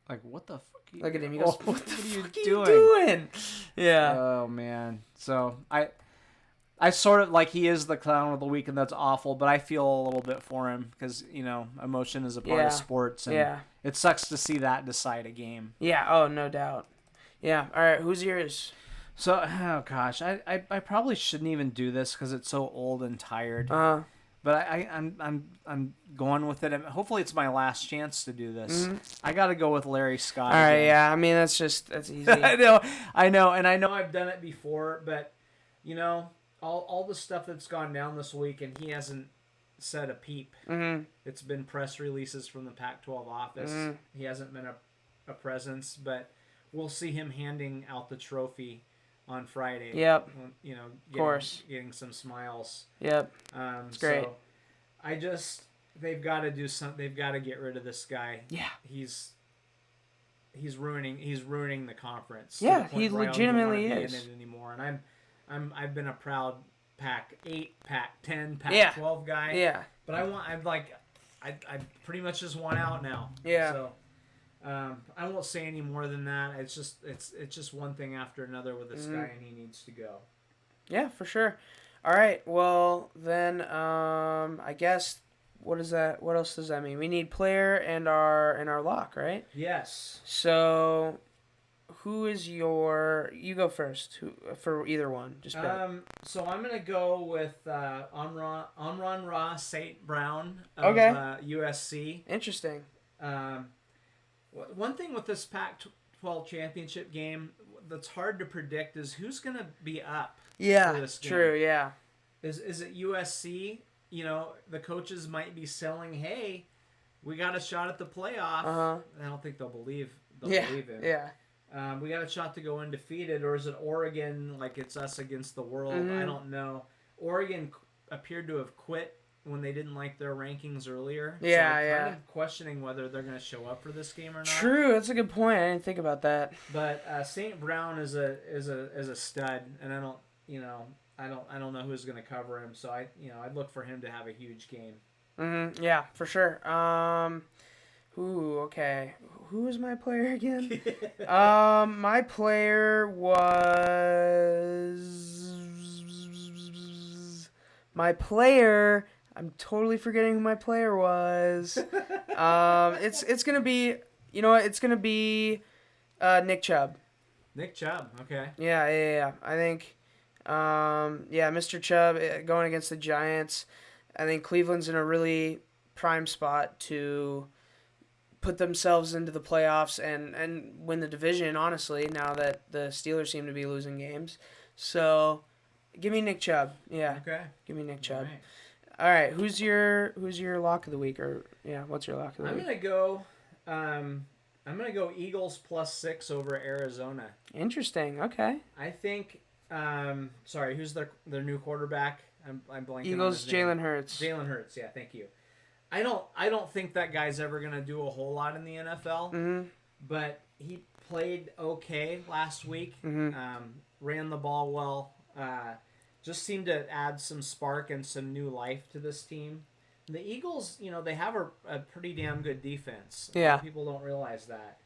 like, what the fuck? Look at him. He goes, what the fuck are you doing? Yeah. Oh, man. So, I sort of, like, he is the clown of the week, and that's awful, but I feel a little bit for him because, emotion is a part of sports, and it sucks to see that decide a game. Yeah, oh, no doubt. Yeah, all right, who's yours? So, oh gosh, I probably shouldn't even do this because it's so old and tired. But I'm going with it. And hopefully, it's my last chance to do this. Mm-hmm. I got to go with Larry Scott. All right, again. Yeah. I mean, that's easy. I know, and I know I've done it before. But all the stuff that's gone down this week, and he hasn't said a peep. Mm-hmm. It's been press releases from the Pac-12 office. Mm-hmm. He hasn't been a presence, but we'll see him handing out the trophy on Friday. Yep. Getting some smiles. Yep. It's great. So they've got to do something. They've got to get rid of this guy. Yeah. He's ruining the conference. Yeah, he legitimately is. In it anymore, and I've been a proud Pac-8, Pac-10, Pac-12 guy. Yeah. But I pretty much just want out now. Yeah. So. I won't say any more than that. It's just one thing after another with this guy, and he needs to go. Yeah, for sure. All right. Well, then I guess what is that? What else does that mean? We need player and our lock, right? Yes. So, who is you go first? Who for either one? Just pick. So I'm gonna go with Amon-Ra St. Brown of USC. Interesting. One thing with this Pac-12 championship game that's hard to predict is who's going to be up. Yeah, for this game. True. Yeah. Is it USC? The coaches might be selling, hey, we got a shot at the playoff. Uh-huh. I don't think they'll believe it. Yeah. We got a shot to go undefeated, or is it Oregon? Like it's us against the world. Mm-hmm. I don't know. Oregon appeared to have quit when they didn't like their rankings earlier. Yeah, so I'm kind of questioning whether they're going to show up for this game or not. True, that's a good point. I didn't think about that. But St. Brown is a stud, and I don't know who's going to cover him. So I'd look for him to have a huge game. Mm-hmm. Yeah, for sure. Okay. Who was my player again? My player I'm totally forgetting who my player was. It's gonna be, it's gonna be, Nick Chubb. Nick Chubb, okay. Yeah. I think, Mr. Chubb going against the Giants. I think Cleveland's in a really prime spot to put themselves into the playoffs and win the division. Honestly, now that the Steelers seem to be losing games, so give me Nick Chubb. Yeah. Okay. Give me Nick Chubb. All right, who's your lock of the week, or what's your lock of the week? I'm gonna go Eagles +6 over Arizona. Interesting. Okay. I think. Who's their new quarterback? I'm blanking. Eagles, on his name. Jalen Hurts. Jalen Hurts, yeah, thank you. I don't think that guy's ever gonna do a whole lot in the NFL, but he played okay last week. Ran the ball well. Just seemed to add some spark and some new life to this team. The Eagles, they have a pretty damn good defense. Yeah. A lot of people don't realize that.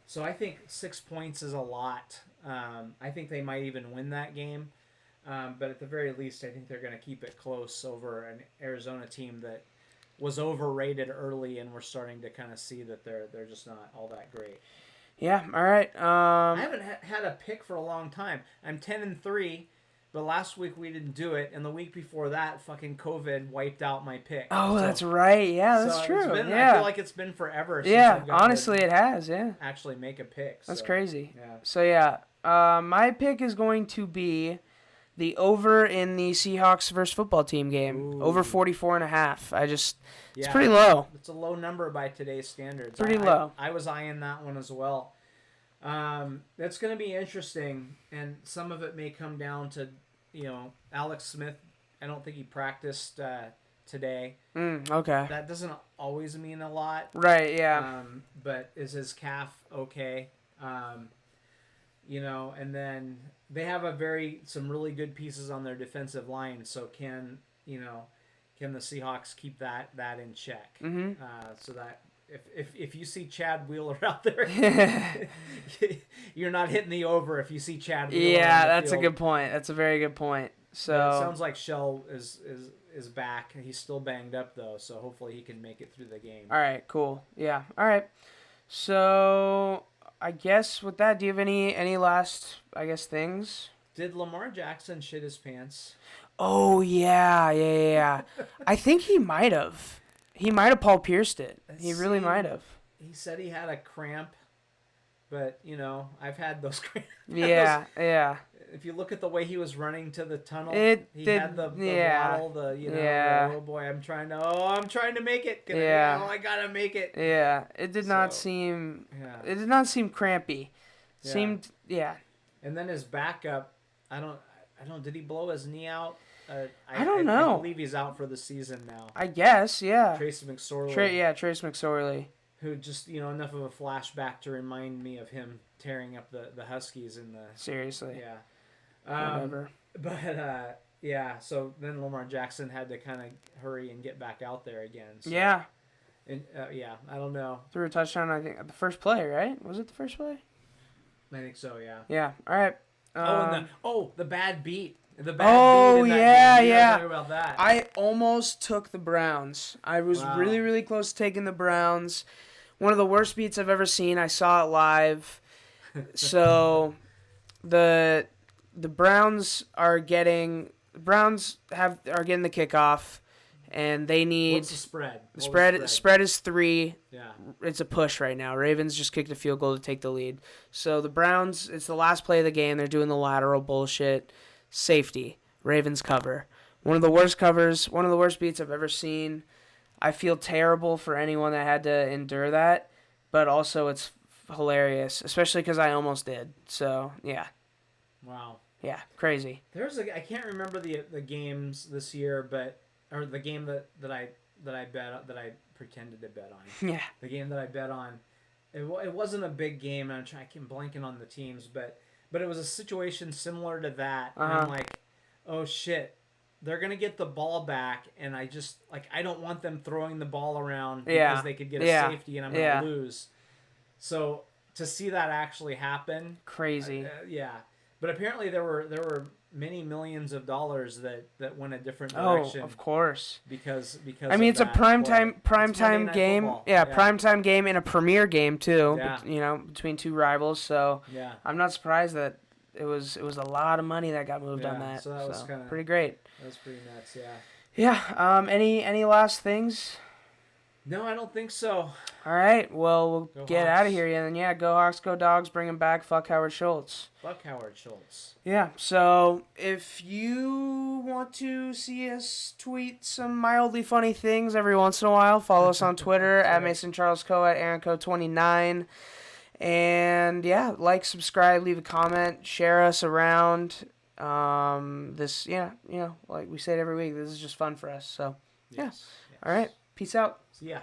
So I think 6 points is a lot. I think they might even win that game. But at the very least, I think they're going to keep it close over an Arizona team that was overrated early, and we're starting to kind of see that they're just not all that great. Yeah, all right. I haven't had a pick for a long time. I'm 10-3, but last week we didn't do it, and the week before that, fucking COVID wiped out my pick. Oh, so, that's right. Yeah, that's true. I feel like it's been forever since I've gotten honestly, it has. Yeah, actually make a pick. That's crazy. Yeah. So my pick is going to be the over in the Seahawks versus football team game. Ooh. Over 44.5. It's pretty low. It's a low number by today's standards. Pretty low. I was eyeing that one as well. That's going to be interesting, and some of it may come down to, Alex Smith. I don't think he practiced today. Okay. That doesn't always mean a lot. Right, yeah. But is his calf okay? And then they have some really good pieces on their defensive line. So can the Seahawks keep that in check? So that if you see Chad Wheeler out there, you're not hitting the over if you see Chad Wheeler. Yeah, that's a good point. That's a very good point. So it sounds like Shell is back. He's still banged up though, so hopefully he can make it through the game. All right, cool. Yeah. All right. So I guess with that, do you have any last things? Did Lamar Jackson shit his pants? Oh yeah. I think he might have. He might have Paul Pierced it. He really might have. He said he had a cramp, but I've had those cramps. Yeah. If you look at the way he was running to the tunnel, he had the waddle, oh boy, I'm trying to make it. I gotta make it. Yeah, it did not seem. Yeah. It did not seem crampy. Seemed. And then his backup, I don't. Did he blow his knee out? I don't know. I believe he's out for the season now. I guess, yeah. Trace McSorley. Trace McSorley. Who just, enough of a flashback to remind me of him tearing up the Huskies in the... Seriously. Yeah. Whatever. But, so then Lamar Jackson had to kind of hurry and get back out there again. So. Yeah. And, I don't know. Threw a touchdown, I think, at the first play, right? Was it the first play? I think so, yeah. Yeah, all right. The bad beat. Yeah. About that. I almost took the Browns. I was really, really close to taking the Browns. One of the worst beats I've ever seen. I saw it live. So the Browns are getting the kickoff, and they need. What's the spread? Spread is 3. Yeah. It's a push right now. Ravens just kicked a field goal to take the lead. So the Browns, it's the last play of the game. They're doing the lateral bullshit. Safety. Ravens cover. One of the worst covers, one of the worst beats I've ever seen. I feel terrible for anyone that had to endure that, but also it's hilarious, especially because I almost did. So, yeah. Wow. Yeah, crazy. I can't remember the games this year, or the game that I pretended to bet on. Yeah. The game that I bet on. It wasn't a big game, and I keep blanking on the teams, but it was a situation similar to that. And I'm like, oh shit, they're gonna get the ball back, and I just I don't want them throwing the ball around because they could get a safety, and I'm gonna lose. So to see that actually happen, crazy. But apparently there were many millions of dollars that went a different direction. Oh, of course. Because I mean, it's a primetime game. Primetime game and a premier game too. Yeah. Between two rivals. So yeah. I'm not surprised that it was a lot of money that got moved on that. So that was kind of pretty great. That was pretty nuts. Yeah. Yeah. Any last things? No, I don't think so. All right. Well, we'll get Hawks. out of here. Yeah. Then go Hawks, go Dogs. Bring him back. Fuck Howard Schultz. Fuck Howard Schultz. Yeah. So if you want to see us tweet some mildly funny things every once in a while, follow us on Twitter at Mason Charles Co at AaronCo29. And subscribe, leave a comment, share us around. This, yeah, like we say it every week, this is just fun for us. So, yeah. Yes. All right. Peace out. See ya.